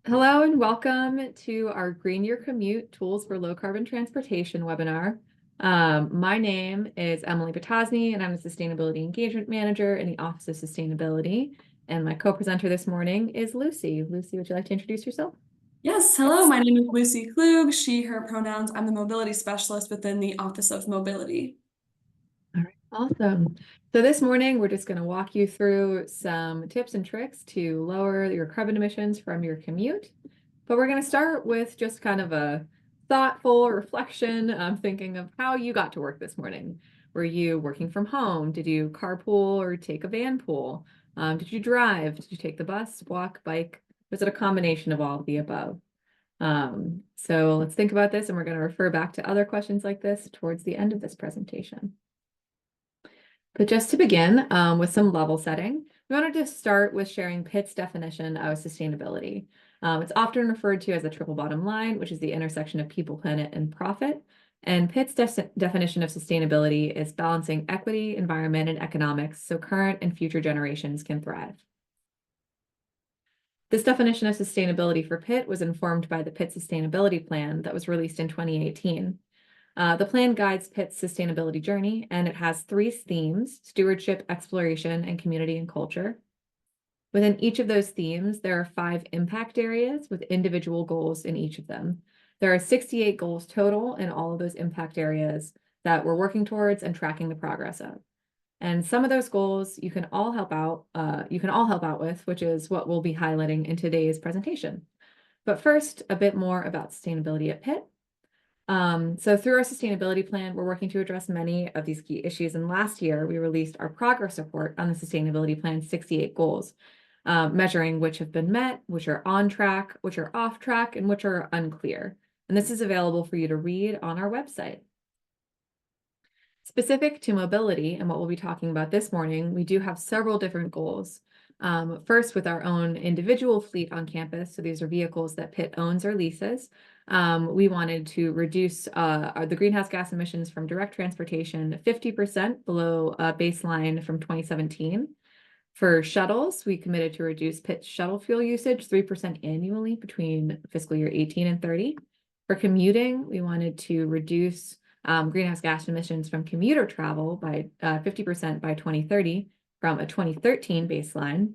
Hello and welcome to our Green Your Commute Tools for Low Carbon Transportation webinar. My name is Emily Batosny and I'm a Sustainability Engagement Manager in the Office of Sustainability. And my co-presenter this morning is Lucy. Lucy, would you like to introduce yourself? Yes, hello, my name is Lucy Klug, she, her pronouns. I'm the mobility specialist within the Office of Mobility. All right, awesome. So this morning, we're just going to walk you through some tips and tricks to lower your carbon emissions from your commute. But we're going to start with just kind of a thoughtful reflection of thinking of how you got to work this morning. Were you working from home? Did you carpool or take a vanpool? Did you drive? Did you take the bus, walk, bike? Was it a combination of all of the above? So let's think about this, and we're going to refer back to other questions like this towards the end of this presentation. But just to begin with some level setting, we wanted to start with sharing Pitt's definition of sustainability. It's often referred to as the triple bottom line, which is the intersection of people, planet, and profit. And Pitt's definition of sustainability is balancing equity, environment, and economics so current and future generations can thrive. This definition of sustainability for Pitt was informed by the Pitt Sustainability Plan that was released in 2018. The plan guides Pitt's sustainability journey, and it has three themes: stewardship, exploration, and community and culture. Within each of those themes, there are 5 impact areas with individual goals in each of them. There are 68 goals total in all of those impact areas that we're working towards and tracking the progress of. And some of those goals you can all help out with, which is what we'll be highlighting in today's presentation. But first, a bit more about sustainability at Pitt. So through our sustainability plan, we're working to address many of these key issues. And last year, we released our progress report on the sustainability plan's 68 goals, measuring which have been met, which are on track, which are off track, and which are unclear. And this is available for you to read on our website. Specific to mobility and what we'll be talking about this morning, we do have several different goals. First, with our own individual fleet on campus, so these are vehicles that Pitt owns or leases, we wanted to reduce the greenhouse gas emissions from direct transportation 50% below baseline from 2017. For shuttles, we committed to reduce Pitt's shuttle fuel usage 3% annually between fiscal year 18 and 30. For commuting, we wanted to reduce greenhouse gas emissions from commuter travel by 50% by 2030 from a 2013 baseline.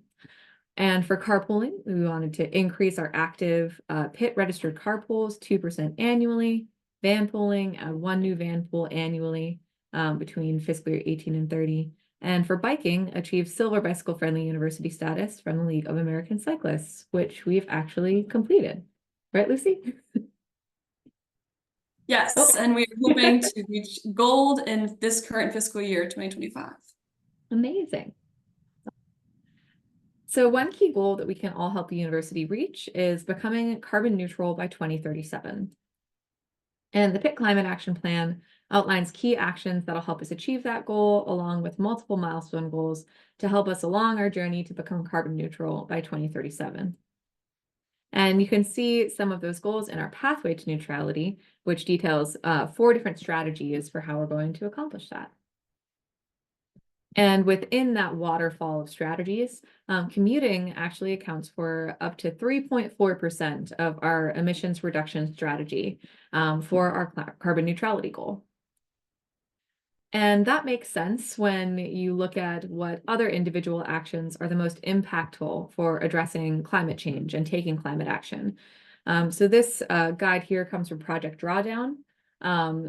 And for carpooling, we wanted to increase our active Pitt registered carpools 2% annually, vanpooling, 1 new vanpool annually between fiscal year 18 and 30. And for biking, achieve silver bicycle friendly university status from the League of American Cyclists, which we've actually completed. Right, Lucy? Yes, Oh. and we are hoping to reach gold in this current fiscal year, 2025. Amazing. So one key goal that we can all help the university reach is becoming carbon neutral by 2037. And the Pitt Climate Action Plan outlines key actions that'll help us achieve that goal, along with multiple milestone goals to help us along our journey to become carbon neutral by 2037. And you can see some of those goals in our pathway to neutrality, which details 4 different strategies for how we're going to accomplish that. And within that waterfall of strategies, commuting actually accounts for up to 3.4% of our emissions reduction strategy for our carbon neutrality goal. And that makes sense when you look at what other individual actions are the most impactful for addressing climate change and taking climate action. So this guide here comes from Project Drawdown.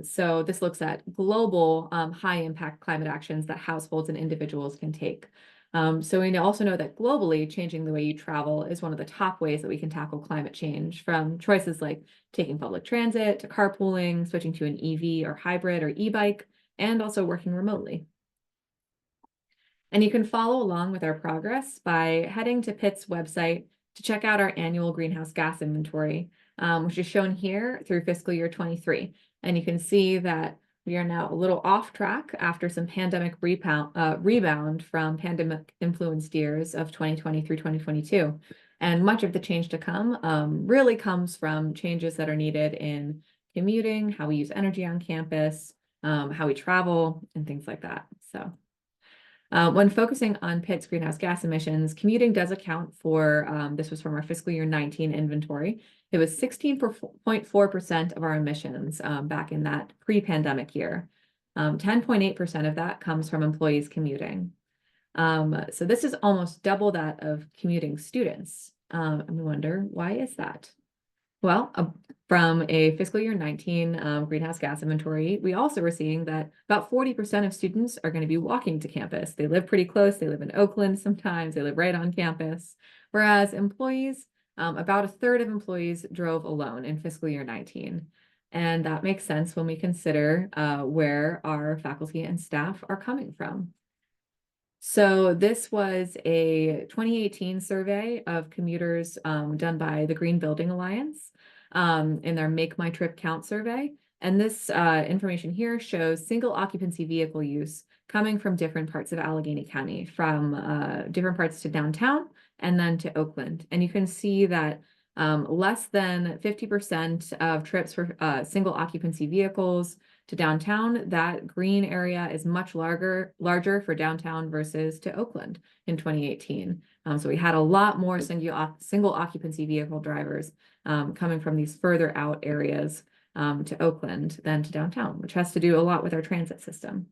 So this looks at global high impact climate actions that households and individuals can take. So we also know that globally, changing the way you travel is one of the top ways that we can tackle climate change, from choices like taking public transit to carpooling, switching to an EV or hybrid or e-bike, and also working remotely. And you can follow along with our progress by heading to Pitt's website to check out our annual greenhouse gas inventory, which is shown here through fiscal year 23. And you can see that we are now a little off track after some pandemic rebound from pandemic influenced years of 2020 through 2022. And much of the change to come really comes from changes that are needed in commuting, how we use energy on campus, how we travel, and things like that. So When focusing on Pitt's greenhouse gas emissions, commuting does account for, this was from our fiscal year 19 inventory. It was 16.4% of our emissions back in that pre-pandemic year. 10.8% of that comes from employees commuting. So this is almost double that of commuting students. And we wonder, why is that? Well, from a fiscal year 19 greenhouse gas inventory, we also were seeing that about 40% of students are going to be walking to campus. They live pretty close. They live in Oakland sometimes. They live right on campus. Whereas employees, about a third of employees drove alone in fiscal year 19. And that makes sense when we consider where our faculty and staff are coming from. So this was a 2018 survey of commuters done by the Green Building Alliance in their Make My Trip Count survey. And this information here shows single occupancy vehicle use coming from different parts of Allegheny County, from different parts to downtown and then to Oakland. And you can see that less than 50% of trips for single occupancy vehicles to downtown. That green area is much larger for downtown versus to Oakland in 2018. So we had a lot more single occupancy vehicle drivers coming from these further out areas to Oakland than to downtown, which has to do a lot with our transit system.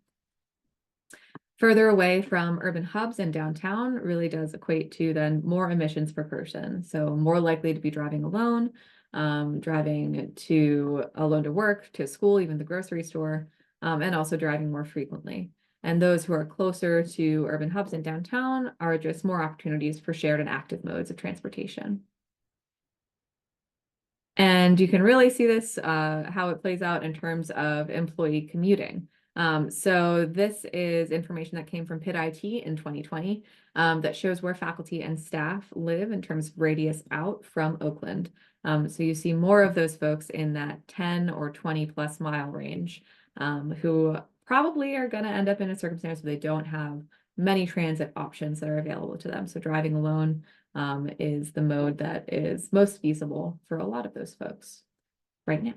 Further away from urban hubs and downtown really does equate to then more emissions per person. So more likely to be driving alone, driving alone to work, to school, even the grocery store, and also driving more frequently. And those who are closer to urban hubs and downtown are just more opportunities for shared and active modes of transportation. And you can really see this, how it plays out in terms of employee commuting. So this is information that came from Pitt IT in 2020 that shows where faculty and staff live in terms of radius out from Oakland. So you see more of those folks in that 10 or 20 plus mile range who probably are going to end up in a circumstance where they don't have many transit options that are available to them. So driving alone is the mode that is most feasible for a lot of those folks right now.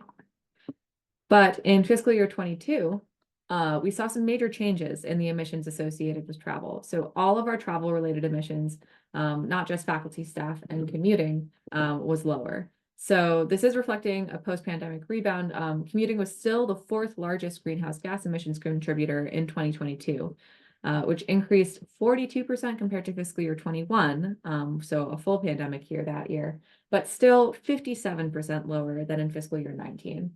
But in fiscal year 22, we saw some major changes in the emissions associated with travel. So all of our travel related emissions, not just faculty, staff, and commuting, was lower. So this is reflecting a post-pandemic rebound. Commuting was still the fourth largest greenhouse gas emissions contributor in 2022, which increased 42% compared to fiscal year 21, so a full pandemic year that year, but still 57% lower than in fiscal year 19.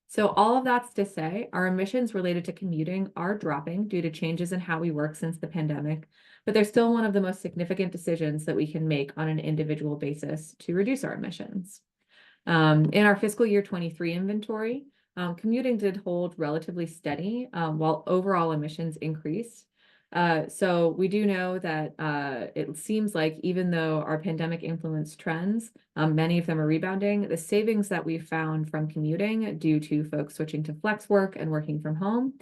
So all of that's to say, our emissions related to commuting are dropping due to changes in how we work since the pandemic, but they're still one of the most significant decisions that we can make on an individual basis to reduce our emissions. In our fiscal year 23 inventory, commuting did hold relatively steady while overall emissions increased. So we do know that it seems like even though our pandemic influenced trends, many of them are rebounding, the savings that we found from commuting due to folks switching to flex work and working from home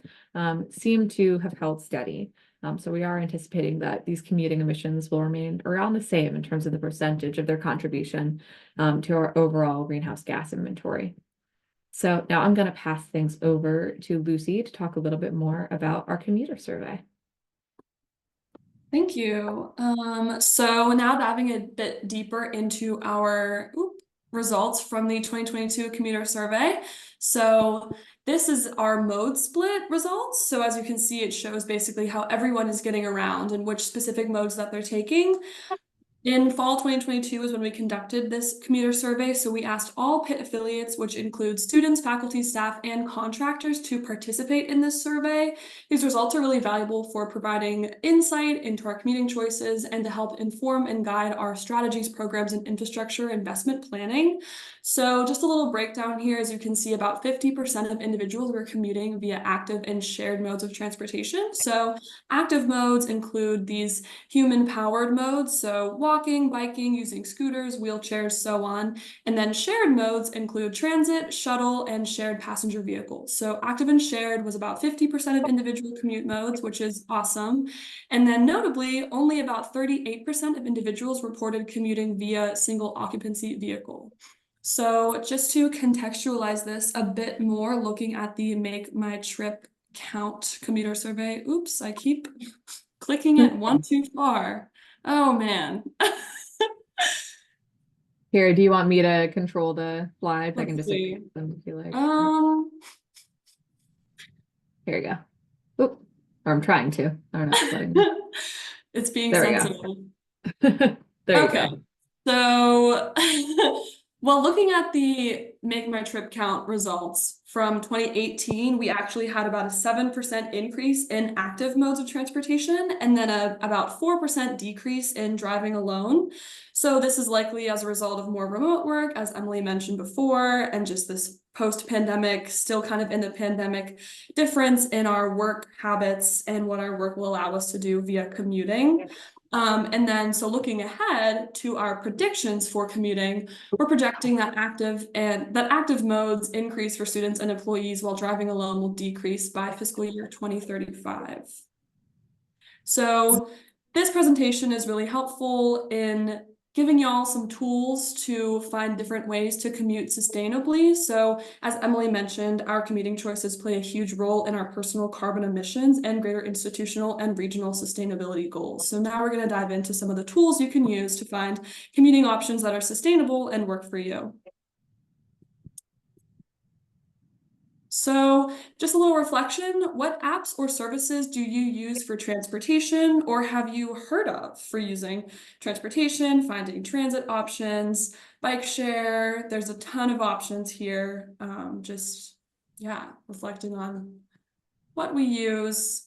seem to have held steady. So we are anticipating that these commuting emissions will remain around the same in terms of the percentage of their contribution to our overall greenhouse gas inventory. So now I'm going to pass things over to Lucy to talk a little bit more about our commuter survey. Thank you. So now diving a bit deeper into our results from the 2022 commuter survey. So this is our mode split results. So as you can see, it shows basically how everyone is getting around and which specific modes that they're taking. In fall 2022 is when we conducted this commuter survey. So we asked all Pitt affiliates, which includes students, faculty, staff, and contractors, to participate in this survey. These results are really valuable for providing insight into our commuting choices and to help inform and guide our strategies, programs, and infrastructure investment planning. So just a little breakdown here, as you can see, about 50% of individuals were commuting via active and shared modes of transportation. So active modes include these human-powered modes, so walking, biking, using scooters, wheelchairs, so on. And then shared modes include transit, shuttle, and shared passenger vehicles. So active and shared was about 50% of individual commute modes, which is awesome. And then notably, only about 38% of individuals reported commuting via single occupancy vehicle. So just to contextualize this a bit more, looking at the Make My Trip Count commuter survey. Oops, I keep clicking it one too far. Oh man. Here, do you want me to control the slides? I can Let's just see. advance them if you like. Um, Here you go. Oop. Or I'm trying to. I don't know if it's letting me. it's being There we sensitive. go. There you Okay. go. So, well, looking at the Make My Trip Count results from 2018, we actually had about a 7% increase in active modes of transportation and then about 4% decrease in driving alone. So this is likely as a result of more remote work, as Emily mentioned before, and just this post-pandemic, still kind of in the pandemic difference in our work habits and what our work will allow us to do via commuting. And then, so looking ahead to our predictions for commuting, we're projecting that active modes increase for students and employees while driving alone will decrease by fiscal year 2035. So this presentation is really helpful in giving y'all some tools to find different ways to commute sustainably. So as Emily mentioned, our commuting choices play a huge role in our personal carbon emissions and greater institutional and regional sustainability goals. So now we're going to dive into some of the tools you can use to find commuting options that are sustainable and work for you. So just a little reflection, what apps or services do you use for transportation or have you heard of for using transportation, finding transit options, bike share? There's a ton of options here. Yeah, reflecting on what we use.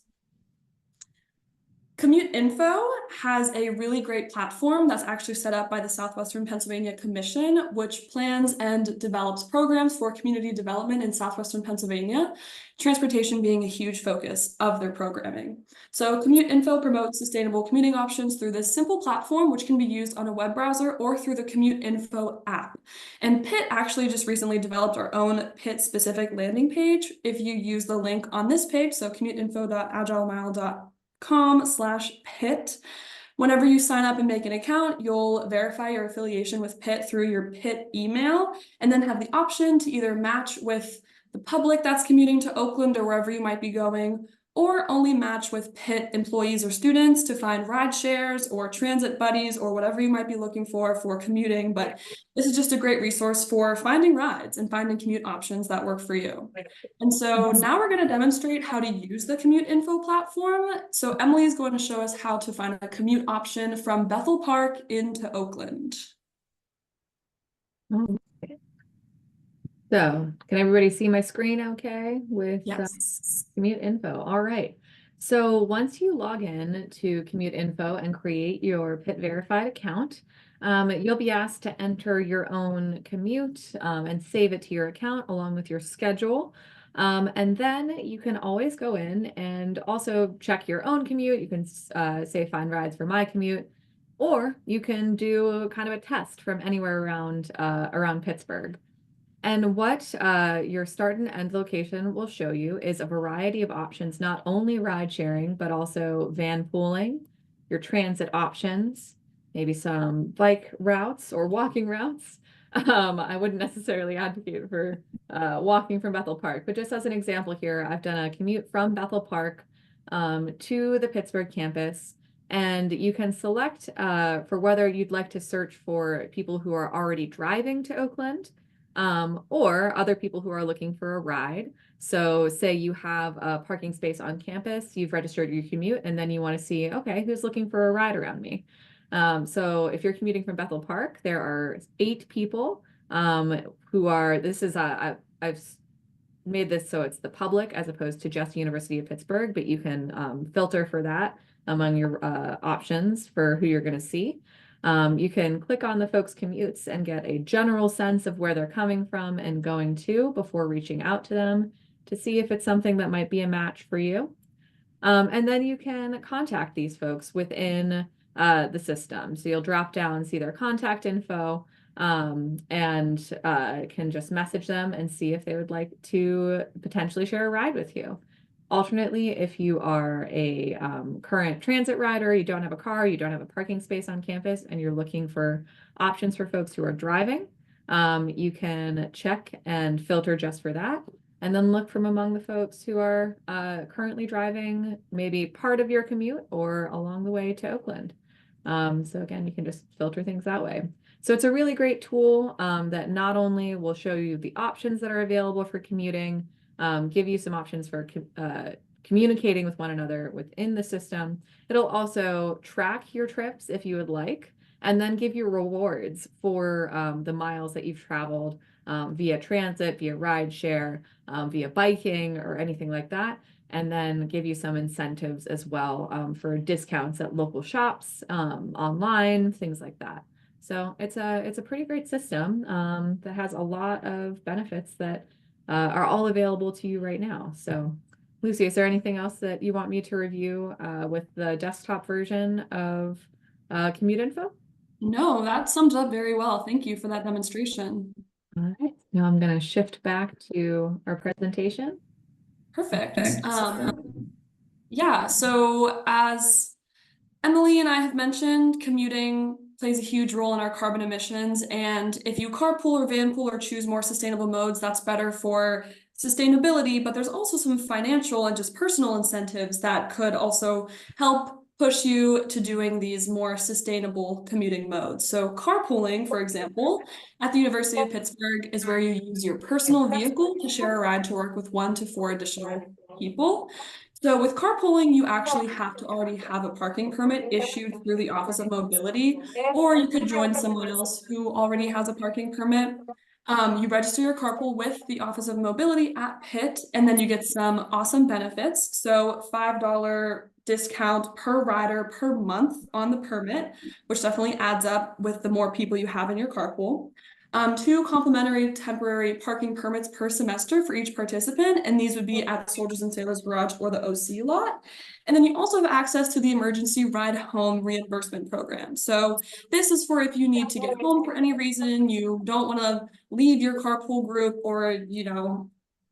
Commute Info has a really great platform that's actually set up by the Southwestern Pennsylvania Commission, which plans and develops programs for community development in Southwestern Pennsylvania, transportation being a huge focus of their programming. So Commute Info promotes sustainable commuting options through this simple platform, which can be used on a web browser or through the Commute Info app. And Pitt actually just recently developed our own Pitt-specific landing page. If you use the link on this page, so commuteinfo.agilemile.com/Pitt. Whenever you sign up and make an account, you'll verify your affiliation with Pitt through your Pitt email, and then have the option to either match with the public that's commuting to Oakland or wherever you might be going, or only match with Pitt employees or students to find ride shares or transit buddies or whatever you might be looking for commuting. But this is just a great resource for finding rides and finding commute options that work for you. And so now we're going to demonstrate how to use the Commute Info platform. So Emily is going to show us how to find a commute option from Bethel Park into Oakland. So, can everybody see my screen okay with Yes. Commute Info? All right. So once you log in to Commute Info and create your Pitt verified account, you'll be asked to enter your own commute and save it to your account along with your schedule. And then you can always go in and also check your own commute. You can say find rides for my commute, or you can do kind of a test from anywhere around Pittsburgh. And what your start and end location will show you is a variety of options, not only ride sharing, but also van pooling, your transit options, maybe some bike routes or walking routes. I wouldn't necessarily advocate for walking from Bethel Park, but just as an example here, I've done a commute from Bethel Park to the Pittsburgh campus. And you can select for whether you'd like to search for people who are already driving to Oakland, or other people who are looking for a ride. So say you have a parking space on campus, you've registered your commute, and then you want to see, okay, who's looking for a ride around me? So if you're commuting from Bethel Park, there are 8 people who are, I've made this so it's the public as opposed to just University of Pittsburgh, but you can filter for that among your options for who you're going to see. You can click on the folks' commutes and get a general sense of where they're coming from and going to before reaching out to them to see if it's something that might be a match for you. And then you can contact these folks within the system. So you'll drop down, see their contact info, and can just message them and see if they would like to potentially share a ride with you. Alternately, if you are a current transit rider, you don't have a car, you don't have a parking space on campus, and you're looking for options for folks who are driving, you can check and filter just for that. and then look from among the folks who are currently driving maybe part of your commute or along the way to Oakland. So again, you can just filter things that way. So it's a really great tool that not only will show you the options that are available for commuting, give you some options for communicating with one another within the system. It'll also track your trips if you would like, and then give you rewards for the miles that you've traveled via transit, via rideshare, via biking, or anything like that. And then give you some incentives as well for discounts at local shops, online, things like that. So it's a pretty great system that has a lot of benefits that are all available to you right now. So Lucy, is there anything else that you want me to review with the desktop version of Commute Info? No, that sums up very well. Thank you for that demonstration. All right, now I'm going to shift back to our presentation. Perfect. Yeah, so as Emily and I have mentioned, commuting plays a huge role in our carbon emissions. And if you carpool or vanpool or choose more sustainable modes, that's better for sustainability. But there's also some financial and just personal incentives that could also help push you to doing these more sustainable commuting modes. So carpooling, for example, at the University of Pittsburgh is where you use your personal vehicle to share a ride to work with 1 to 4 additional people. So with carpooling, you actually have to already have a parking permit issued through the Office of Mobility, or you could join someone else who already has a parking permit. You register your carpool with the Office of Mobility at Pitt, and then you get some awesome benefits. So $5 discount per rider per month on the permit, which definitely adds up with the more people you have in your carpool. 2 complimentary temporary parking permits per semester for each participant, and these would be at Soldiers and Sailors Garage or the OC lot. And then you also have access to the emergency ride home reimbursement program. So this is for if you need to get home for any reason, you don't want to leave your carpool group, or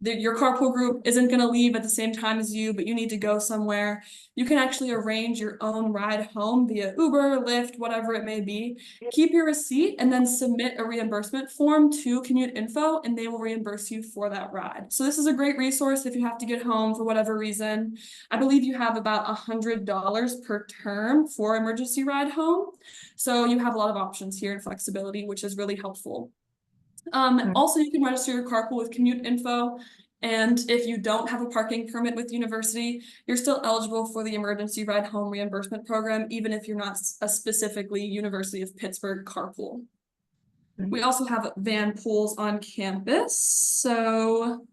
your carpool group isn't going to leave at the same time as you, but you need to go somewhere. You can actually arrange your own ride home via Uber, Lyft, whatever it may be. Keep your receipt and then submit a reimbursement form to Commute Info, and they will reimburse you for that ride. So this is a great resource if you have to get home for whatever reason. I believe you have about $100 per term for emergency ride home. So you have a lot of options here and flexibility, which is really helpful. Also, you can register your carpool with Commute Info. And if you don't have a parking permit with university, you're still eligible for the emergency ride home reimbursement program, even if you're not a specifically University of Pittsburgh carpool. We also have van pools on campus. So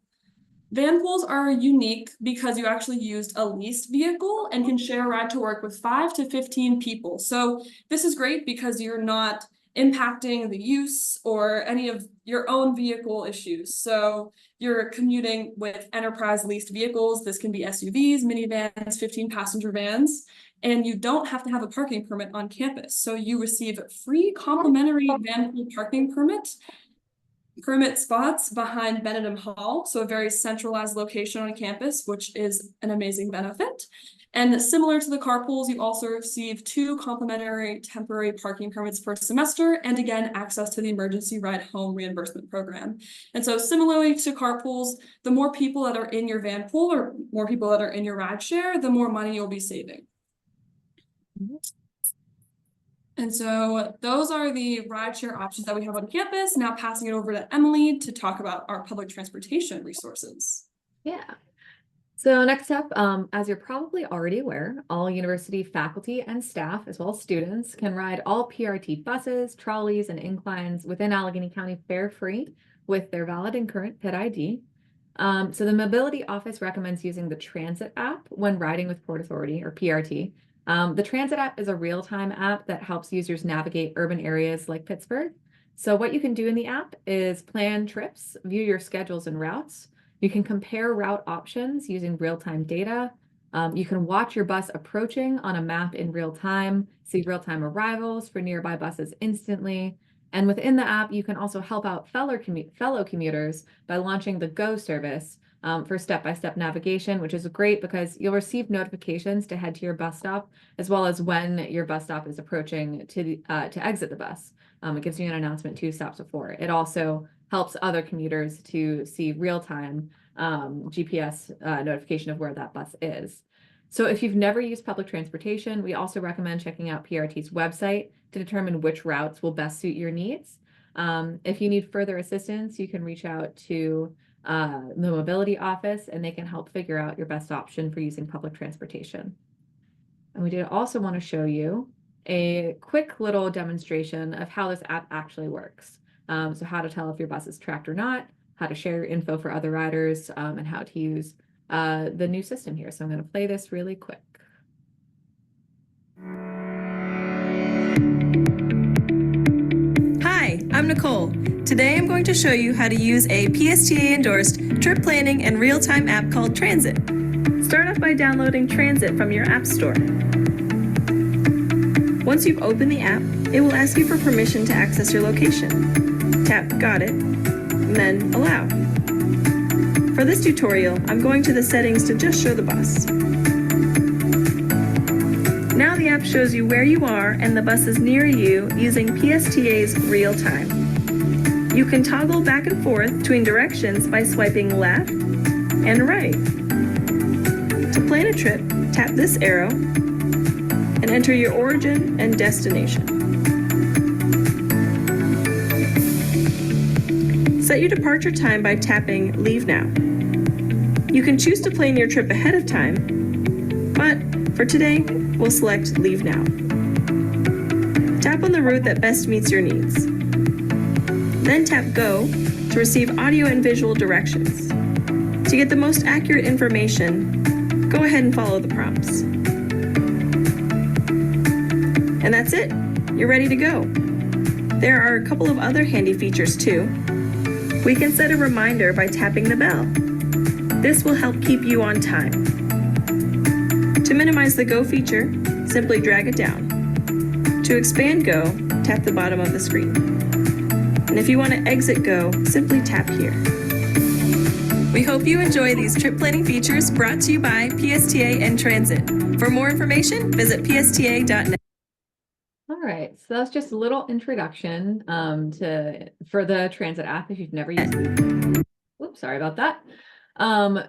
van pools are unique because you actually used a leased vehicle and can share a ride to work with 5 to 15 people. So this is great because you're not impacting the use or any of your own vehicle issues. So you're commuting with enterprise leased vehicles. This can be SUVs, minivans, 15-passenger vans, and you don't have to have a parking permit on campus. So you receive free complimentary van pool parking permit spots behind Benedum Hall, so a very centralized location on campus, which is an amazing benefit. And similar to the carpools, you also receive 2 complimentary temporary parking permits per semester, and again, access to the emergency ride home reimbursement program. And so similarly to carpools, the more people that are in your van pool or more people that are in your ride share, the more money you'll be saving. And so those are the rideshare options that we have on campus. Now passing it over to Emily to talk about our public transportation resources. Yeah. So next up, as you're probably already aware, all university faculty and staff, as well as students, can ride all PRT buses, trolleys, and inclines within Allegheny County fare free with their valid and current Pitt ID. So the Mobility Office recommends using the Transit app when riding with Port Authority or PRT. The Transit app is a real-time app that helps users navigate urban areas like Pittsburgh. So what you can do in the app is plan trips, view your schedules and routes. You can compare route options using real-time data. You can watch your bus approaching on a map in real time, see real-time arrivals for nearby buses instantly. And within the app, you can also help out fellow commuters by launching the Go service for step-by-step navigation, which is great because you'll receive notifications to head to your bus stop, as well as when your bus stop is approaching to exit the bus. It gives you an announcement 2 stops before. It also helps other commuters to see real-time GPS notification of where that bus is. So if you've never used public transportation, we also recommend checking out PRT's website to determine which routes will best suit your needs. If you need further assistance, you can reach out to the mobility office and they can help figure out your best option for using public transportation. And we did also want to show you a quick little demonstration of how this app actually works. So how to tell if your bus is tracked or not, how to share info for other riders, and how to use the new system here. So I'm going to play this really quick. Hi, I'm Nicole. Today I'm going to show you how to use a PSTA-endorsed trip planning and real-time app called Transit. Start off by downloading Transit from your app store. Once you've opened the app, it will ask you for permission to access your location. Tap Got it, and then Allow. For this tutorial, I'm going to the settings to just show the bus. Now the app shows you where you are and the bus is near you using PSTA's real time. You can toggle back and forth between directions by swiping left and right. To plan a trip, tap this arrow and enter your origin and destination. Set your departure time by tapping Leave Now. You can choose to plan your trip ahead of time, but for today, we'll select Leave Now. Tap on the route that best meets your needs. Then tap Go to receive audio and visual directions. To get the most accurate information, go ahead and follow the prompts. And that's it. You're ready to go. There are a couple of other handy features too. We can set a reminder by tapping the bell. This will help keep you on time. To minimize the Go feature, simply drag it down. To expand Go, tap the bottom of the screen. And if you want to exit Go, simply tap here. We hope you enjoy these trip planning features brought to you by PSTA and Transit. For more information, visit psta.net. All right, so that's just a little introduction for the Transit app if you've never used it. Oops, sorry about that.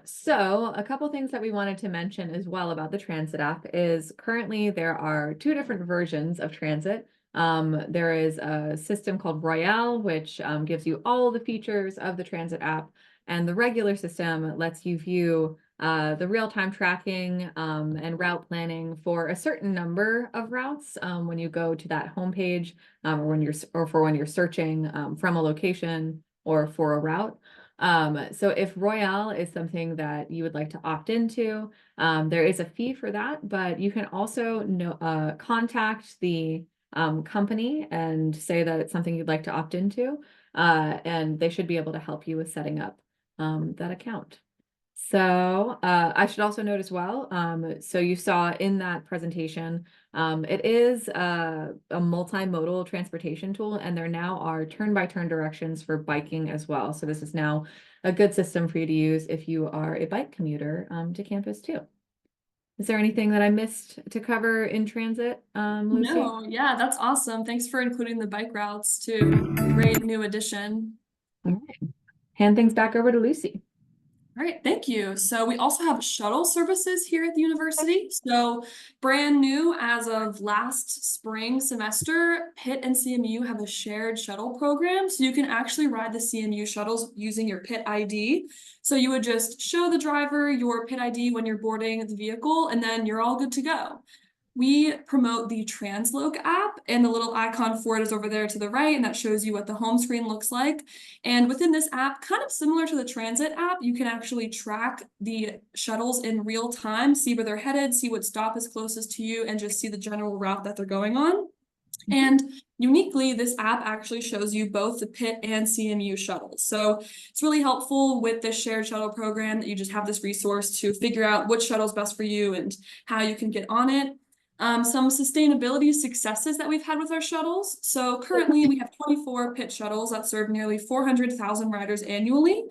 So a couple things that we wanted to mention as well about the Transit app is currently there are two different versions of Transit. There is a system called Royale, which gives you all the features of the Transit app, and the regular system lets you view the real-time tracking and route planning for a certain number of routes when you go to that homepage or when you're searching from a location or for a route. So if Royale is something that you would like to opt into, there is a fee for that, but you can also contact the company and say that it's something you'd like to opt into, and they should be able to help you with setting up that account. So I should also note as well, so you saw in that presentation, it is a multimodal transportation tool, and there now are turn-by-turn directions for biking as well. So this is now a good system for you to use if you are a bike commuter to campus too. Is there anything that I missed to cover in Transit, Lucy? No, yeah, that's awesome. Thanks for including the bike routes too. Great new addition. All right. Hand things back over to Lucy. All right, thank you. So we also have shuttle services here at the university. So brand new as of last spring semester, Pitt and CMU have a shared shuttle program. So you can actually ride the CMU shuttles using your Pitt ID. So you would just show the driver your Pitt ID when you're boarding the vehicle, and then you're all good to go. We promote the Transloc app, and the little icon for it is over there to the right, and that shows you what the home screen looks like. And within this app, kind of similar to the Transit app, you can actually track the shuttles in real time, see where they're headed, see what stop is closest to you, and just see the general route that they're going on. And uniquely, this app actually shows you both the Pitt and CMU shuttles. So it's really helpful with this shared shuttle program that you just have this resource to figure out which shuttle is best for you and how you can get on it. Some sustainability successes that we've had with our shuttles. So currently we have 24 Pitt shuttles that serve nearly 400,000 riders annually.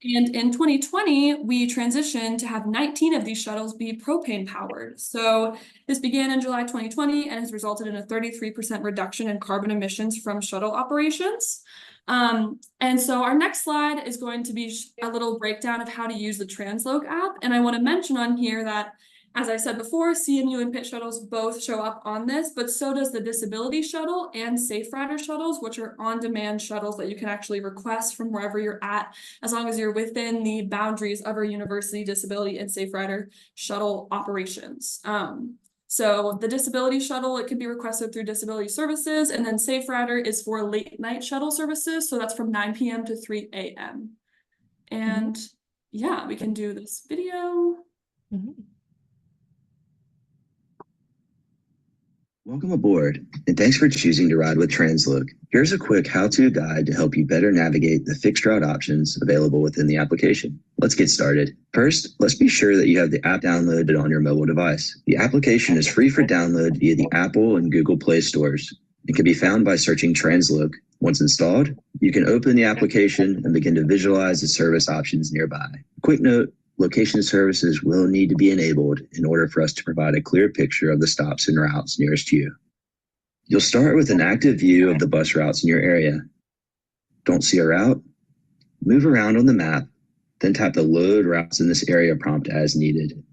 And in 2020, we transitioned to have 19 of these shuttles be propane powered. So this began in July 2020 and has resulted in a 33% reduction in carbon emissions from shuttle operations. And so our next slide is going to be a little breakdown of how to use the Transloc app. And I want to mention on here that, as I said before, CMU and Pitt shuttles both show up on this, but so does the Disability Shuttle and Safe Rider shuttles, which are on-demand shuttles that you can actually request from wherever you're at, as long as you're within the boundaries of our university disability and Safe Rider shuttle operations. So the Disability Shuttle, it can be requested through Disability Services, and then Safe Rider is for late night shuttle services, so that's from 9 p.m. to 3 a.m. And yeah, we can do this video. Welcome aboard, and thanks for choosing to ride with Transloc. Here's a quick how-to guide to help you better navigate the fixed route options available within the application. Let's get started. First, let's be sure that you have the app downloaded on your mobile device. The application is free for download via the Apple and Google Play stores. It can be found by searching Transloc. Once installed, you can open the application and begin to visualize the service options nearby. Quick note, location services will need to be enabled in order for us to provide a clear picture of the stops and routes nearest you. You'll start with an active view of the bus routes in your area. Don't see a route? Move around on the map, then tap the Load Routes in this area prompt as needed.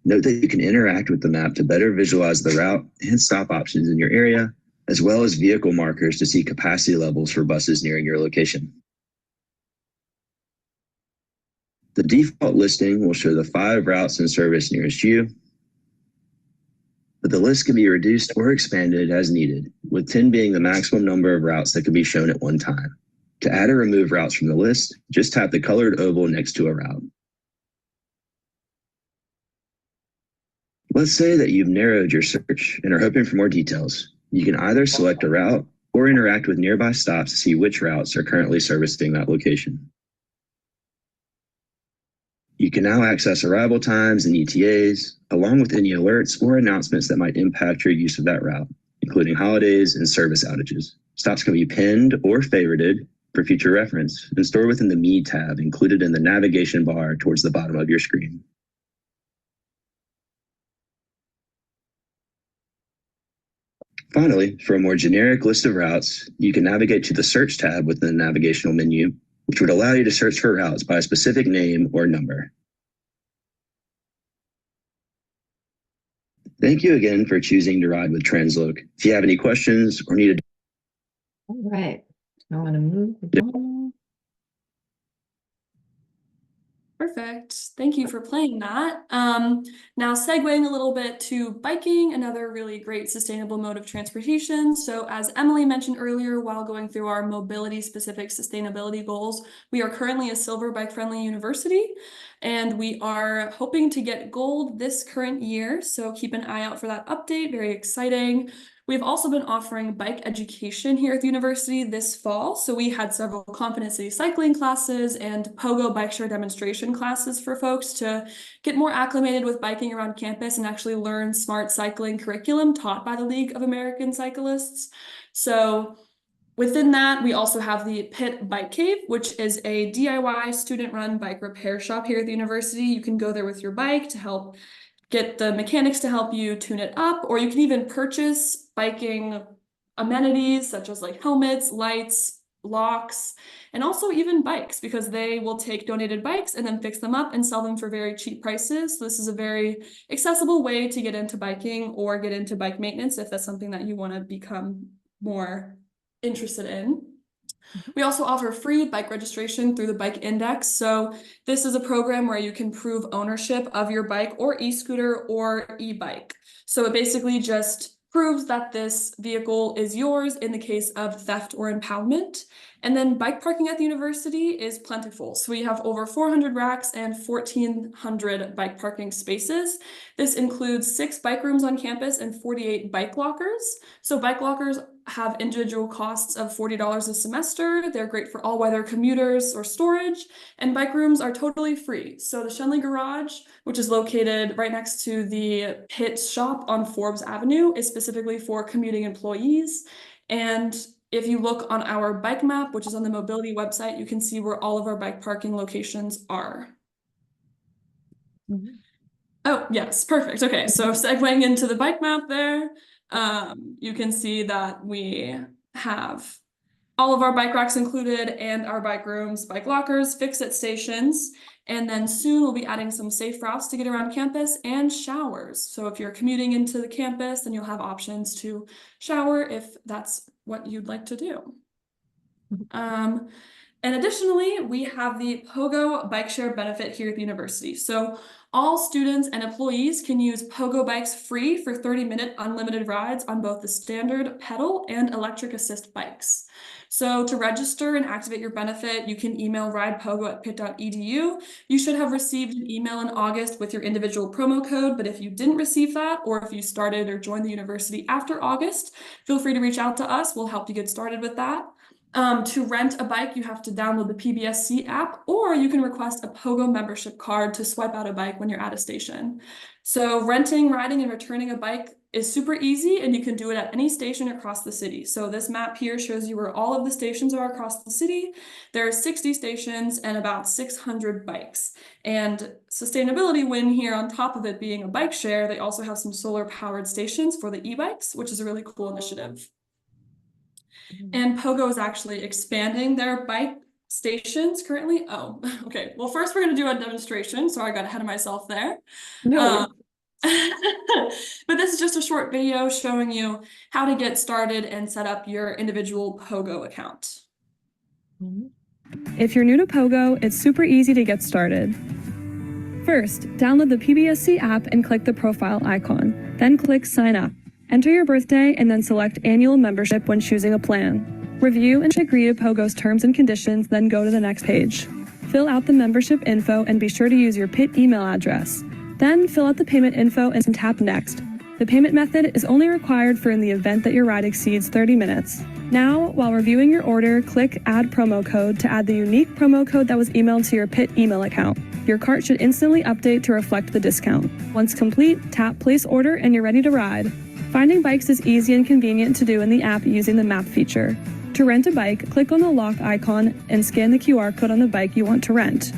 Note that you can interact with the map to better visualize the route and stop options in your area, as well as vehicle markers to see capacity levels for buses nearing your location. The default listing will show the 5 routes in service nearest you, but the list can be reduced or expanded as needed, with 10 being the maximum number of routes that can be shown at one time. To add or remove routes from the list, just tap the colored oval next to a route. Let's say that you've narrowed your search and are hoping for more details. You can either select a route or interact with nearby stops to see which routes are currently servicing that location. You can now access arrival times and ETAs, along with any alerts or announcements that might impact your use of that route, including holidays and service outages. Stops can be pinned or favorited for future reference and stored within the Me tab included in the navigation bar towards the bottom of your screen. Finally, for a more generic list of routes, you can navigate to the Search tab within the navigational menu, which would allow you to search for routes by a specific name or number. Thank you again for choosing to ride with Transloc. If you have any questions or need a... All right, I want to move along. Perfect. Thank you for playing that. Now segueing a little bit to biking, another really great sustainable mode of transportation. So as Emily mentioned earlier, while going through our mobility specific sustainability goals, we are currently a silver bike friendly university, and we are hoping to get gold this current year. So keep an eye out for that update. Very exciting. We've also been offering bike education here at the university this fall. So we had several Confident City cycling classes and POGOH bikeshare demonstration classes for folks to get more acclimated with biking around campus and actually learn smart cycling curriculum taught by the League of American Cyclists. So within that, we also have the Pitt Bike Cave, which is a DIY student-run bike repair shop here at the university. You can go there with your bike to help get the mechanics to help you tune it up, or you can even purchase biking amenities such as like helmets, lights, locks, and also even bikes, because they will take donated bikes and then fix them up and sell them for very cheap prices. So this is a very accessible way to get into biking or get into bike maintenance if that's something that you want to become more interested in. We also offer free bike registration through the Bike Index. So this is a program where you can prove ownership of your bike or e-scooter or e-bike. So it basically just proves that this vehicle is yours in the case of theft or impoundment. And then bike parking at the university is plentiful. So we have over 400 racks and 1,400 bike parking spaces. This includes 6 bike rooms on campus and 48 bike lockers. So bike lockers have individual costs of $40 a semester. They're great for all-weather commuters or storage, and bike rooms are totally free. So the Shenley Garage, which is located right next to the Pitt shop on Forbes Avenue, is specifically for commuting employees. And if you look on our bike map, which is on the mobility website, you can see where all of our bike parking locations are. Oh, yes, perfect. Okay, so segueing into the bike map there, you can see that we have all of our bike racks included and our bike rooms, bike lockers, fix-it stations. And then soon we'll be adding some safe routes to get around campus and showers. So if you're commuting into the campus, then you'll have options to shower if that's what you'd like to do. And additionally, we have the POGO bike share benefit here at the university. So all students and employees can use POGO bikes free for 30-minute unlimited rides on both the standard pedal and electric assist bikes. So to register and activate your benefit, you can email ridepogo@pitt.edu. You should have received an email in August with your individual promo code, but if you didn't receive that, or if you started or joined the university after August, feel free to reach out to us. We'll help you get started with that. To rent a bike, you have to download the PBSC app, or you can request a POGO membership card to swipe out a bike when you're at a station. So renting, riding, and returning a bike is super easy, and you can do it at any station across the city. So this map here shows you where all of the stations are across the city. There are 60 stations and about 600 bikes. And sustainability win here, on top of it being a bike share, they also have some solar powered stations for the e-bikes, which is a really cool initiative. And POGO is actually expanding their bike stations currently. Oh, okay. Well, first we're going to do a demonstration. Sorry, I got ahead of myself there. No. But this is just a short video showing you how to get started and set up your individual POGO account. If you're new to POGO, it's super easy to get started. First, download the PBSC app and click the profile icon. Then click Sign Up. Enter your birthday and then select Annual Membership when choosing a plan. Review and agree to POGO's terms and conditions, then go to the next page. Fill out the membership info and be sure to use your Pitt email address. Then fill out the payment info and tap Next. The payment method is only required for in the event that your ride exceeds 30 minutes. Now, while reviewing your order, click Add Promo Code to add the unique promo code that was emailed to your Pitt email account. Your cart should instantly update to reflect the discount. Once complete, tap Place Order and you're ready to ride. Finding bikes is easy and convenient to do in the app using the map feature. To rent a bike, click on the lock icon and scan the QR code on the bike you want to rent.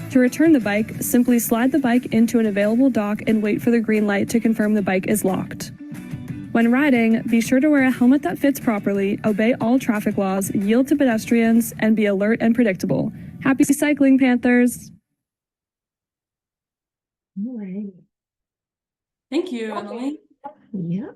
To return the bike, simply slide the bike into an available dock and wait for the green light to confirm the bike is locked. When riding, be sure to wear a helmet that fits properly, obey all traffic laws, yield to pedestrians, and be alert and predictable. Happy cycling, Panthers! All right. Thank you, Emily. Yeah.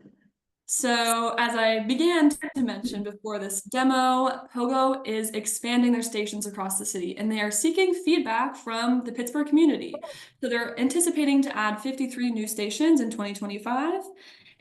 So as I began to mention before this demo, POGO is expanding their stations across the city, and they are seeking feedback from the Pittsburgh community. So they're anticipating to add 53 new stations in 2025.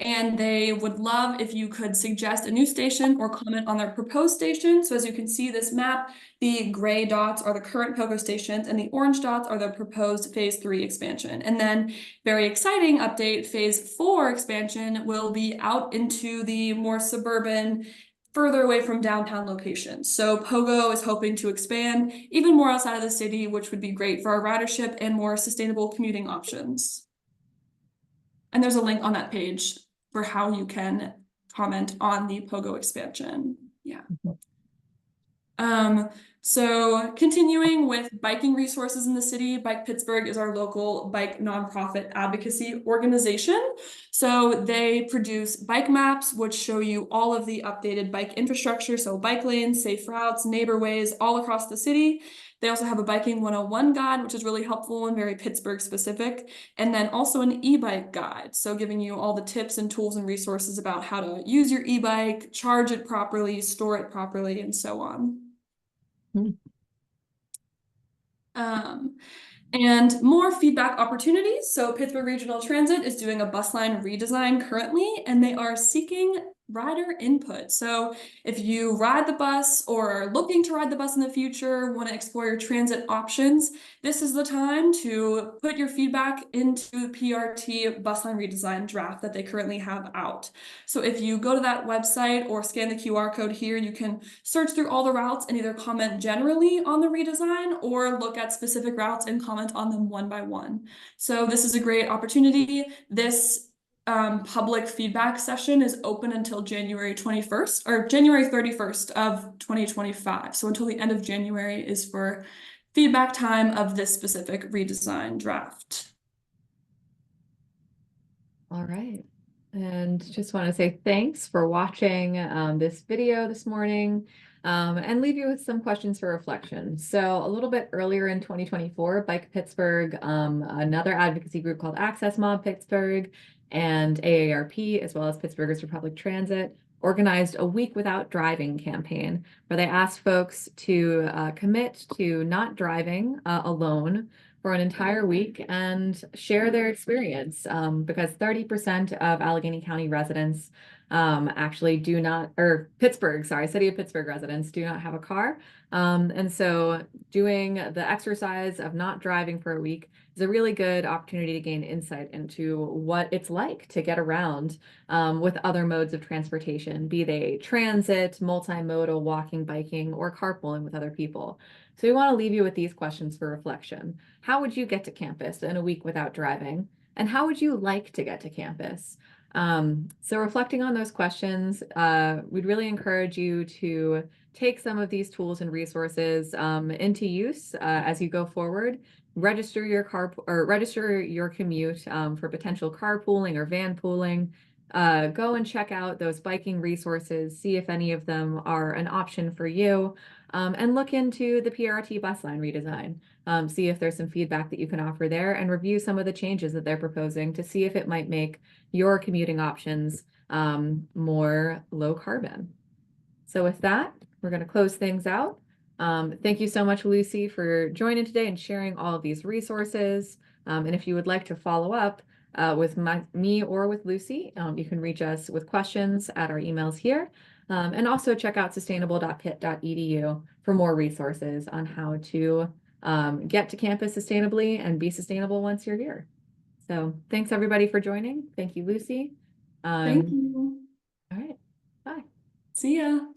And they would love if you could suggest a new station or comment on their proposed station. So as you can see this map, the gray dots are the current POGO stations and the orange dots are the proposed phase 3 expansion. And then very exciting update, phase 4 expansion will be out into the more suburban, further away from downtown locations. So POGO is hoping to expand even more outside of the city, which would be great for our ridership and more sustainable commuting options. And there's a link on that page for how you can comment on the POGO expansion. Yeah. So continuing with biking resources in the city, Bike Pittsburgh is our local bike nonprofit advocacy organization. So they produce bike maps, which show you all of the updated bike infrastructure. So bike lanes, safe routes, neighborways, all across the city. They also have a biking 101 guide, which is really helpful and very Pittsburgh specific. And then also an e-bike guide. So giving you all the tips and tools and resources about how to use your e-bike, charge it properly, store it properly, and so on. And more feedback opportunities. So Pittsburgh Regional Transit is doing a bus line redesign currently, and they are seeking rider input. So if you ride the bus or are looking to ride the bus in the future, want to explore your transit options, this is the time to put your feedback into the PRT bus line redesign draft that they currently have out. So if you go to that website or scan the QR code here, you can search through all the routes and either comment generally on the redesign or look at specific routes and comment on them one by one. So this is a great opportunity. This public feedback session is open until January 21st or January 31st of 2025. So until the end of January is for feedback time of this specific redesign draft. All right. And just want to say thanks for watching this video this morning. and leave you with some questions for reflection. So a little bit earlier in 2024, Bike Pittsburgh, another advocacy group called Access Mob Pittsburgh, and AARP, as well as Pittsburghers for Public Transit, organized a Week Without Driving campaign, where they asked folks to commit to not driving alone for an entire week and share their experience, because 30% of Allegheny County residents actually do not, or Pittsburgh, sorry, City of Pittsburgh residents do not have a car. And so doing the exercise of not driving for a week is a really good opportunity to gain insight into what it's like to get around with other modes of transportation, be they transit, multimodal, walking, biking, or carpooling with other people. So we want to leave you with these questions for reflection. How would you get to campus in a week without driving? And how would you like to get to campus? So reflecting on those questions, we'd really encourage you to take some of these tools and resources into use as you go forward. Register your commute for potential carpooling or vanpooling. Go and check out those biking resources, see if any of them are an option for you, and look into the PRT bus line redesign. See if there's some feedback that you can offer there, and review some of the changes that they're proposing to see if it might make your commuting options more low carbon. So with that, we're going to close things out. Thank you so much, Lucy, for joining today and sharing all of these resources. And if you would like to follow up with me or with Lucy, you can reach us with questions at our emails here. And also check out sustainable.pitt.edu for more resources on how to get to campus sustainably and be sustainable once you're here. So thanks everybody for joining. Thank you, Lucy. Thank you. All right. Bye. See ya.